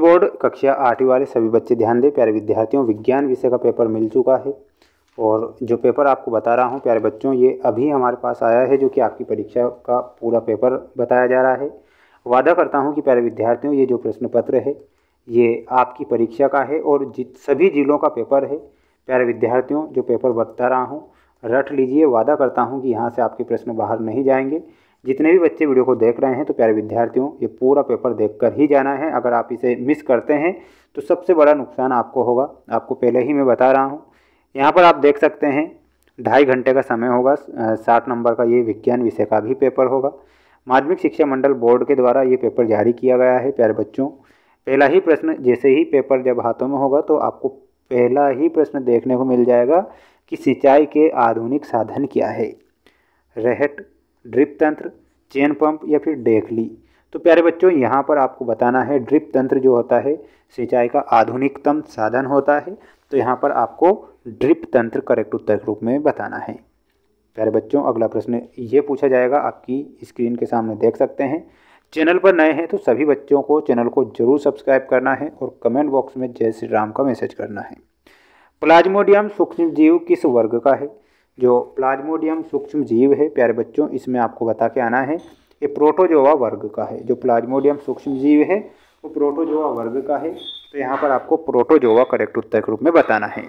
Board कक्षा 8वीं वाले सभी बच्चे ध्यान दें। प्यारे विद्यार्थियों, विज्ञान विषय का पेपर मिल चुका है और जो पेपर आपको बता रहा हूं प्यारे बच्चों, ये अभी हमारे पास आया है, जो कि आपकी परीक्षा का पूरा पेपर बताया जा रहा है। वादा करता हूं कि प्यारे विद्यार्थियों, ये जो प्रश्न पत्र है ये आपकी परीक्षा का है और सभी जिलों का पेपर है। प्यारे विद्यार्थियों, जो पेपर बता रहा हूँ रट लीजिए। वादा करता हूँ कि यहाँ से आपके प्रश्न बाहर नहीं जाएंगे। जितने भी बच्चे वीडियो को देख रहे हैं तो प्यारे विद्यार्थियों, ये पूरा पेपर देखकर ही जाना है। अगर आप इसे मिस करते हैं तो सबसे बड़ा नुकसान आपको होगा। आपको पहले ही मैं बता रहा हूँ। यहाँ पर आप देख सकते हैं 2.5 घंटे का समय होगा। 60 नंबर का ये विज्ञान विषय का भी पेपर होगा। माध्यमिक शिक्षा मंडल बोर्ड के द्वारा ये पेपर जारी किया गया है। प्यारे बच्चों, पहला ही प्रश्न, जैसे ही पेपर जब हाथों में होगा तो आपको पहला ही प्रश्न देखने को मिल जाएगा कि सिंचाई के आधुनिक साधन क्या है। रहट, ड्रिप तंत्र, चेन पंप या फिर डेखली। तो प्यारे बच्चों, यहाँ पर आपको बताना है ड्रिप तंत्र जो होता है सिंचाई का आधुनिकतम साधन होता है। तो यहाँ पर आपको ड्रिप तंत्र करेक्ट उत्तर के रूप में बताना है। प्यारे बच्चों, अगला प्रश्न ये पूछा जाएगा, आपकी स्क्रीन के सामने देख सकते हैं। चैनल पर नए हैं तो सभी बच्चों को चैनल को जरूर सब्सक्राइब करना है और कमेंट बॉक्स में जय श्री राम का मैसेज करना है। प्लाज्मोडियम सूक्ष्म जीव किस वर्ग का है? जो प्लाज्मोडियम सूक्ष्म जीव है प्यारे बच्चों, इसमें आपको बता के आना है ये प्रोटोजोआ वर्ग का है। जो प्लाज्मोडियम सूक्ष्म जीव है वो प्रोटोजोआ वर्ग का है। तो यहाँ पर आपको प्रोटोजोआ करेक्ट उत्तर के रूप में बताना है।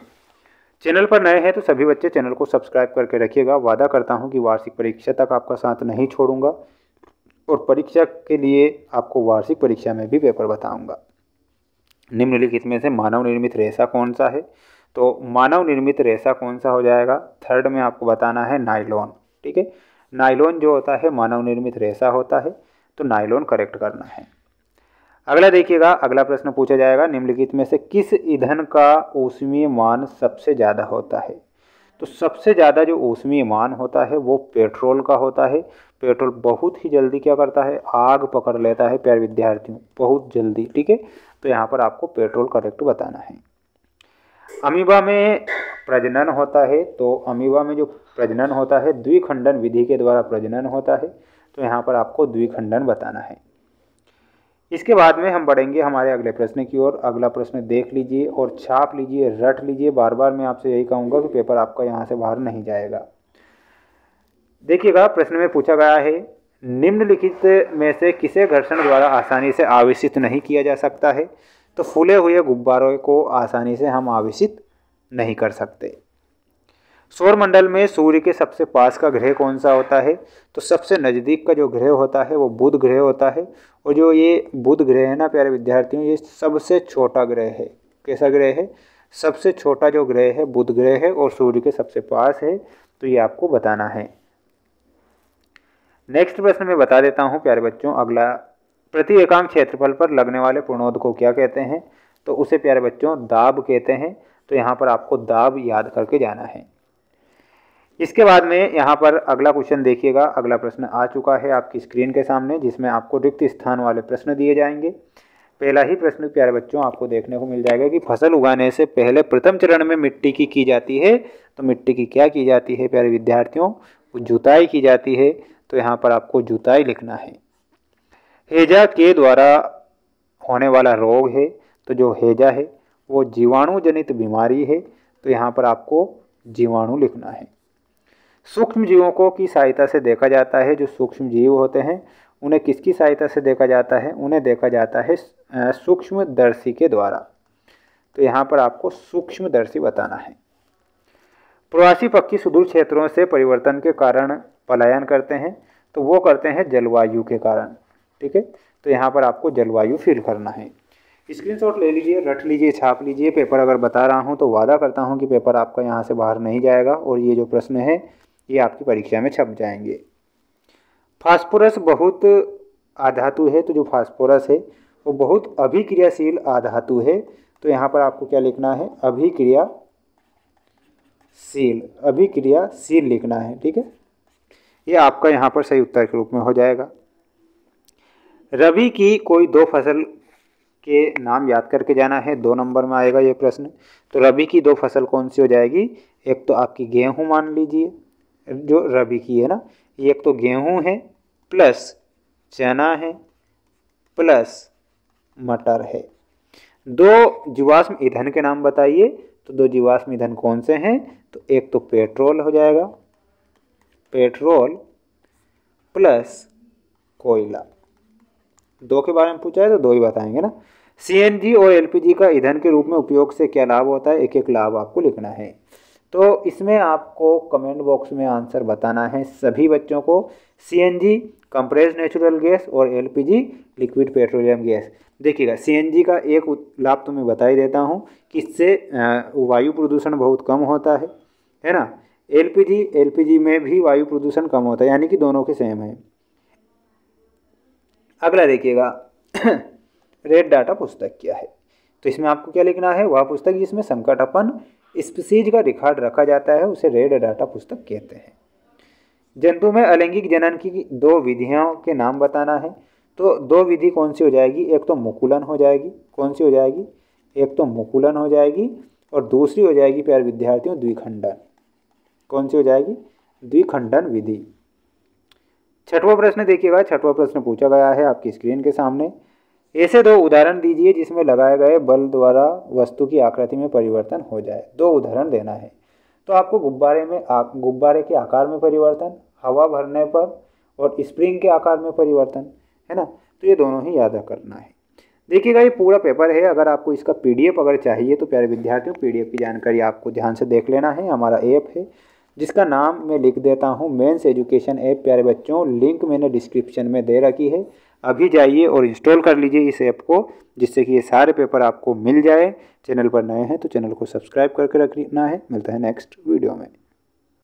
चैनल पर नए हैं तो सभी बच्चे चैनल को सब्सक्राइब करके रखिएगा। वादा करता हूँ कि वार्षिक परीक्षा तक आपका साथ नहीं छोड़ूंगा और परीक्षा के लिए आपको वार्षिक परीक्षा में भी पेपर बताऊंगा। निम्नलिखित में से मानव निर्मित रेशा कौन सा है? तो मानव निर्मित रेशा कौन सा हो जाएगा? थर्ड में आपको बताना है नायलॉन। ठीक है, नायलॉन जो होता है मानव निर्मित रेशा होता है, तो नायलॉन करेक्ट करना है। अगला देखिएगा, अगला प्रश्न पूछा जाएगा, निम्नलिखित में से किस ईंधन का ऊष्मीय मान सबसे ज़्यादा होता है? तो सबसे ज़्यादा जो ऊष्मीय मान होता है वो पेट्रोल का होता है। पेट्रोल बहुत ही जल्दी क्या करता है, आग पकड़ लेता है प्यारे विद्यार्थियों, बहुत जल्दी। ठीक है, तो यहाँ पर आपको पेट्रोल करेक्ट बताना है। अमीबा में प्रजनन होता है, तो अमीबा में जो प्रजनन होता है द्विखंडन विधि के द्वारा प्रजनन होता है। तो यहाँ पर आपको द्विखंडन बताना है। इसके बाद में हम बढ़ेंगे हमारे अगले प्रश्न की ओर। अगला प्रश्न देख लीजिए और छाप लीजिए, रट लीजिए। बार बार मैं आपसे यही कहूँगा कि पेपर आपका यहाँ से बाहर नहीं जाएगा। देखिएगा, प्रश्न में पूछा गया है, निम्नलिखित में से किसे घर्षण द्वारा आसानी से आवेशित नहीं किया जा सकता है? तो फूले हुए गुब्बारों को आसानी से हम आवेशित नहीं कर सकते। सौरमंडल में सूर्य के सबसे पास का ग्रह कौन सा होता है? तो सबसे नज़दीक का जो ग्रह होता है वो बुध ग्रह होता है। और जो ये बुध ग्रह है ना प्यारे विद्यार्थियों, ये सबसे छोटा ग्रह है। कैसा ग्रह है? सबसे छोटा जो ग्रह है बुध ग्रह है और सूर्य के सबसे पास है। तो ये आपको बताना है। नेक्स्ट प्रश्न में बता देता हूँ प्यारे बच्चों। अगला, प्रति एकांक क्षेत्रफल पर लगने वाले पूर्णोद को क्या कहते हैं? तो उसे प्यारे बच्चों दाब कहते हैं। तो यहाँ पर आपको दाब याद करके जाना है। इसके बाद में यहाँ पर अगला क्वेश्चन देखिएगा। अगला प्रश्न आ चुका है आपकी स्क्रीन के सामने, जिसमें आपको रिक्त स्थान वाले प्रश्न दिए जाएंगे। पहला ही प्रश्न प्यारे बच्चों आपको देखने को मिल जाएगा कि फसल उगाने से पहले प्रथम चरण में मिट्टी की जाती है। तो मिट्टी की क्या की जाती है प्यारे विद्यार्थियों? जुताई की जाती है। तो यहाँ पर आपको जुताई लिखना है। हैजा के द्वारा होने वाला रोग है। तो जो हैजा है वो जीवाणु जनित बीमारी है। तो यहाँ पर आपको जीवाणु लिखना है। सूक्ष्म जीवों को की सहायता से देखा जाता है। जो सूक्ष्म जीव होते हैं उन्हें किसकी सहायता से देखा जाता है? उन्हें देखा जाता है सूक्ष्मदर्शी के द्वारा। तो यहाँ पर आपको सूक्ष्मदर्शी बताना है। प्रवासी पक्षी सुदूर क्षेत्रों से परिवर्तन के कारण पलायन करते हैं। तो वो करते हैं जलवायु के कारण। ठीक है, तो यहाँ पर आपको जलवायु फिल करना है। स्क्रीनशॉट ले लीजिए, रट लीजिए, छाप लीजिए। पेपर अगर बता रहा हूँ तो वादा करता हूँ कि पेपर आपका यहाँ से बाहर नहीं जाएगा और ये जो प्रश्न है ये आपकी परीक्षा में छप जाएंगे। फास्फोरस बहुत आधातु है। तो जो फास्फोरस है वो बहुत अभिक्रियाशील आधातु है। तो यहाँ पर आपको क्या लिखना है? अभिक्रियाशील, अभिक्रियाशील लिखना है। ठीक है, ये आपका यहाँ पर सही उत्तर के रूप में हो जाएगा। रबी की कोई दो फसल के नाम याद करके जाना है। 2 नंबर में आएगा ये प्रश्न। तो रबी की 2 फसल कौन सी हो जाएगी? एक तो आपकी गेहूं मान लीजिए, जो रबी की है ना, एक तो गेहूं है प्लस चना है प्लस मटर है। दो जीवाश्म ईंधन के नाम बताइए। तो दो जीवाश्म ईंधन कौन से हैं? तो एक तो पेट्रोल हो जाएगा, पेट्रोल प्लस कोयला। दो के बारे में पूछा है तो दो ही बताएंगे ना। सीएनजी और एलपीजी का ईंधन के रूप में उपयोग से क्या लाभ होता है? एक एक लाभ आपको लिखना है। तो इसमें आपको कमेंट बॉक्स में आंसर बताना है सभी बच्चों को। सीएनजी कंप्रेस्ड नेचुरल गैस और एलपीजी लिक्विड पेट्रोलियम गैस। देखिएगा, सीएनजी का एक लाभ तो मैं बता ही देता हूँ कि इससे वायु प्रदूषण बहुत कम होता है ना। एलपीजी में भी वायु प्रदूषण कम होता है, यानी कि दोनों के सेम है। अगला देखिएगा रेड डाटा पुस्तक क्या है? तो इसमें आपको क्या लिखना है? वह पुस्तक जिसमें संकट अपन स्पीसीज का रिकॉर्ड रखा जाता है उसे रेड डाटा पुस्तक कहते हैं। जंतु में अलैंगिक जनन की दो विधियों के नाम बताना है। तो दो विधि कौन सी हो जाएगी? एक तो मुकुलन हो जाएगी। कौन सी हो जाएगी? एक तो मुकुलन हो जाएगी और दूसरी हो जाएगी प्यारे विद्यार्थियों द्विखंडन। कौन सी हो जाएगी? द्विखंडन विधि। छठवां प्रश्न देखिएगा, छठवां प्रश्न पूछा गया है आपकी स्क्रीन के सामने। ऐसे दो उदाहरण दीजिए जिसमें लगाए गए बल द्वारा वस्तु की आकृति में परिवर्तन हो जाए। दो उदाहरण देना है। तो आपको गुब्बारे के आकार में परिवर्तन, हवा भरने पर, और स्प्रिंग के आकार में परिवर्तन, है ना। तो ये दोनों ही याद करना है। देखिएगा, ये पूरा पेपर है। अगर आपको इसका पीडीएफ अगर चाहिए तो प्यारे विद्यार्थियों पीडीएफ की जानकारी आपको ध्यान से देख लेना है। हमारा ऐप है जिसका नाम मैं लिख देता हूँ मेंस एजुकेशन ऐप। प्यारे बच्चों, लिंक मैंने डिस्क्रिप्शन में दे रखी है। अभी जाइए और इंस्टॉल कर लीजिए इस ऐप को, जिससे कि ये सारे पेपर आपको मिल जाए। चैनल पर नए हैं तो चैनल को सब्सक्राइब करके रखना है। मिलता है नेक्स्ट वीडियो में।